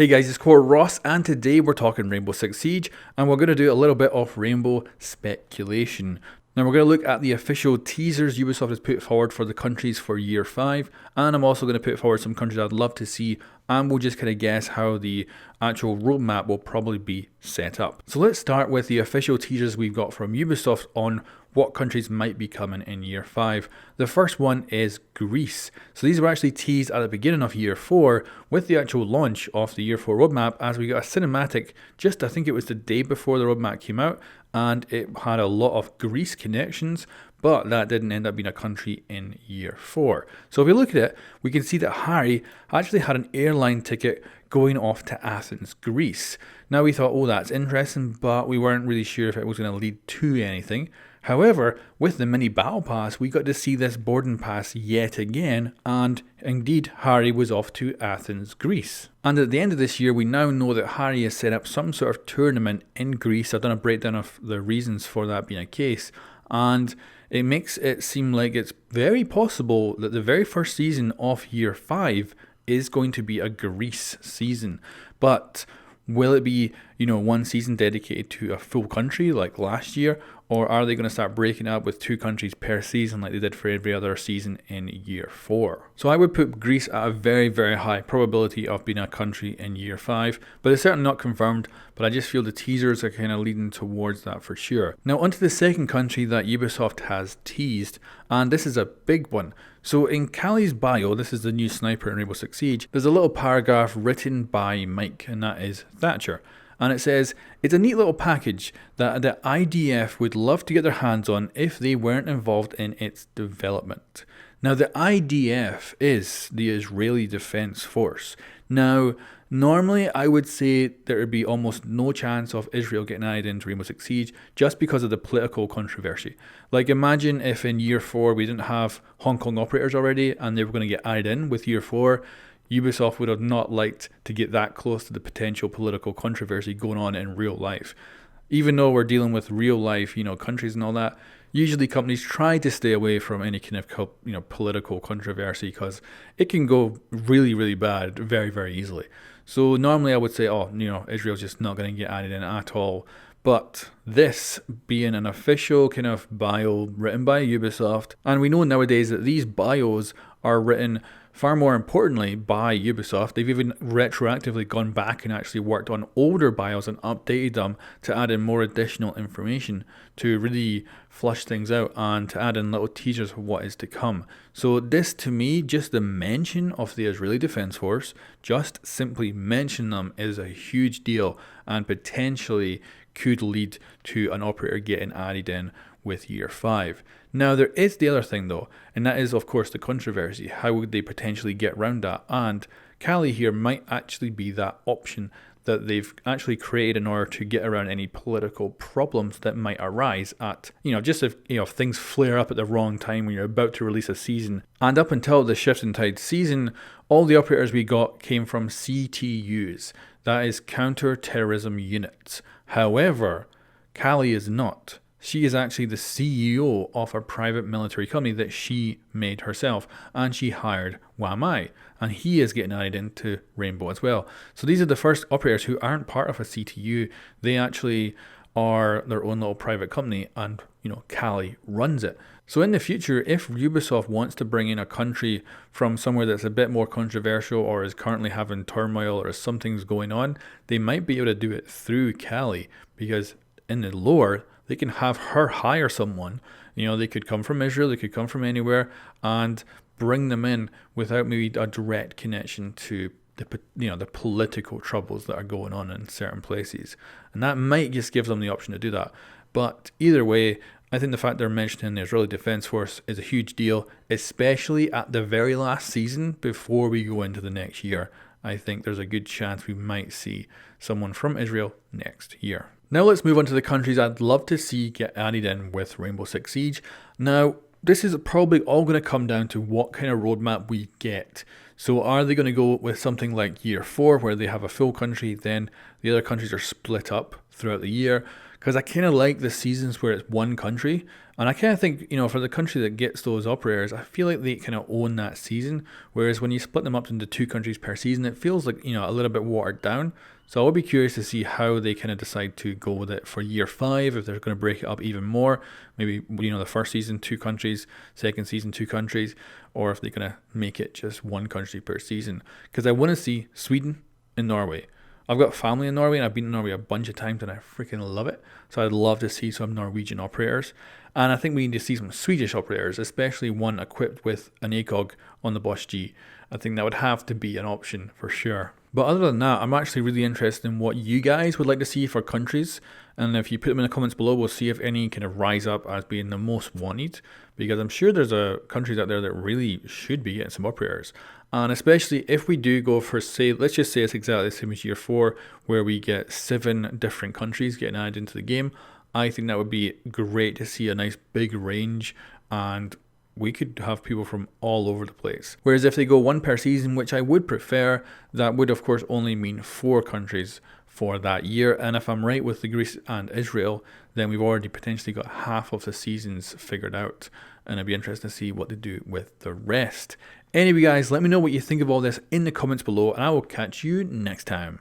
Hey guys, it's Core Ross, and today we're talking Rainbow Six Siege, and we're going to do a little bit of Rainbow speculation. Now we're going to look at the official teasers Ubisoft has put forward for the countries for Year 5, and I'm also going to put forward some countries I'd love to see, and we'll just kind of guess how the actual roadmap will probably be set up. So let's start with the official teasers we've got from Ubisoft on what countries might be coming in Year 5. The first one is Greece. So these were actually teased at the beginning of Year 4 with the actual launch of the Year 4 roadmap, as we got a cinematic just, I think it was the day before the roadmap came out, and it had a lot of Greece connections, but that didn't end up being a country in Year 4. So if we look at it, we can see that Harry actually had an airline ticket going off to Athens, Greece. Now we thought, oh, that's interesting, but we weren't really sure if it was going to lead to anything. However, with the mini battle pass, we got to see this boarding pass yet again, and indeed Harry was off to Athens, Greece. And at the end of this year, we now know that Harry has set up some sort of tournament in Greece. I've done a breakdown of the reasons for that being a case, and it makes it seem like it's very possible that the very first season of Year 5 is going to be a Greece season. But will it be, one season dedicated to a full country like last year? Or are they going to start breaking up with 2 countries per season like they did for every other season in Year 4? So I would put Greece at a very, very high probability of being a country in Year 5, but it's certainly not confirmed, but I just feel the teasers are kind of leading towards that for sure. Now onto the second country that Ubisoft has teased, and this is a big one. So in Callie's bio, this is the new sniper in Rainbow Six Siege, there's a little paragraph written by Mike, and that is Thatcher. And it says, it's a neat little package that the IDF would love to get their hands on if they weren't involved in its development. Now, the IDF is the Israeli Defense Force. Now, normally I would say there would be almost no chance of Israel getting added into Rainbow Six Siege just because of the political controversy. Like, imagine if in Year 4 we didn't have Hong Kong operators already and they were going to get added in with Year 4. Ubisoft would have not liked to get that close to the potential political controversy going on in real life. Even though we're dealing with real life, countries and all that, usually companies try to stay away from any kind of, political controversy because it can go really, really bad very, very easily. So normally I would say, Israel's just not going to get added in at all. But this being an official kind of bio written by Ubisoft, and we know nowadays that these bios are written far more importantly by Ubisoft. They've even retroactively gone back and actually worked on older bios and updated them to add in more additional information to really flush things out and to add in little teasers of what is to come. So this, to me, just the mention of the Israeli Defense Force, just simply mention them, is a huge deal and potentially could lead to an operator getting added in with Year 5. Now there is the other thing though, and that is of course the controversy. How would they potentially get around that? And Callie here might actually be that option that they've actually created in order to get around any political problems that might arise at, just if things flare up at the wrong time when you're about to release a season. And up until the Shift in Tide season, all the operators we got came from CTUs, that is counter-terrorism units. However, Callie is not. She is actually the CEO of a private military company that she made herself, and she hired Wamai, and he is getting added into Rainbow as well. So these are the first operators who aren't part of a CTU. They actually are their own little private company, and Callie runs it. So in the future, if Ubisoft wants to bring in a country from somewhere that's a bit more controversial or is currently having turmoil or something's going on, they might be able to do it through Callie, because in the lore, they can have her hire someone. They could come from Israel, they could come from anywhere, and bring them in without maybe a direct connection to the political troubles that are going on in certain places. And that might just give them the option to do that. But either way, I think the fact they're mentioning the Israeli Defense Force is a huge deal, especially at the very last season before we go into the next year. I think there's a good chance we might see someone from Israel next year. Now let's move on to the countries I'd love to see get added in with Rainbow Six Siege. Now, this is probably all going to come down to what kind of roadmap we get. So are they going to go with something like Year 4 where they have a full country, then the other countries are split up throughout the year? because I kind of like the seasons where it's one country. And I kind of think, for the country that gets those operators, I feel like they kind of own that season. Whereas when you split them up into 2 countries per season, it feels like, a little bit watered down. So I'll be curious to see how they kind of decide to go with it for year 5, if they're going to break it up even more. Maybe, the first season, 2 countries, second season, 2 countries, or if they're going to make it just 1 country per season. Because I want to see Sweden and Norway. I've got family in Norway and I've been to Norway a bunch of times and I freaking love it. So I'd love to see some Norwegian operators. And I think we need to see some Swedish operators, especially one equipped with an ACOG on the Bosch G. I think that would have to be an option for sure. But other than that, I'm actually really interested in what you guys would like to see for countries. And if you put them in the comments below, we'll see if any kind of rise up as being the most wanted. Because I'm sure there's countries out there that really should be getting some operators. And especially if we do go for, say, let's just say it's exactly the same as year 4, where we get 7 different countries getting added into the game. I think that would be great to see a nice big range, and we could have people from all over the place. Whereas if they go 1 per season, which I would prefer, that would of course only mean 4 countries for that year. And if I'm right with the Greece and Israel, then we've already potentially got half of the seasons figured out. And it'd be interesting to see what they do with the rest. Anyway guys, let me know what you think of all this in the comments below, and I will catch you next time.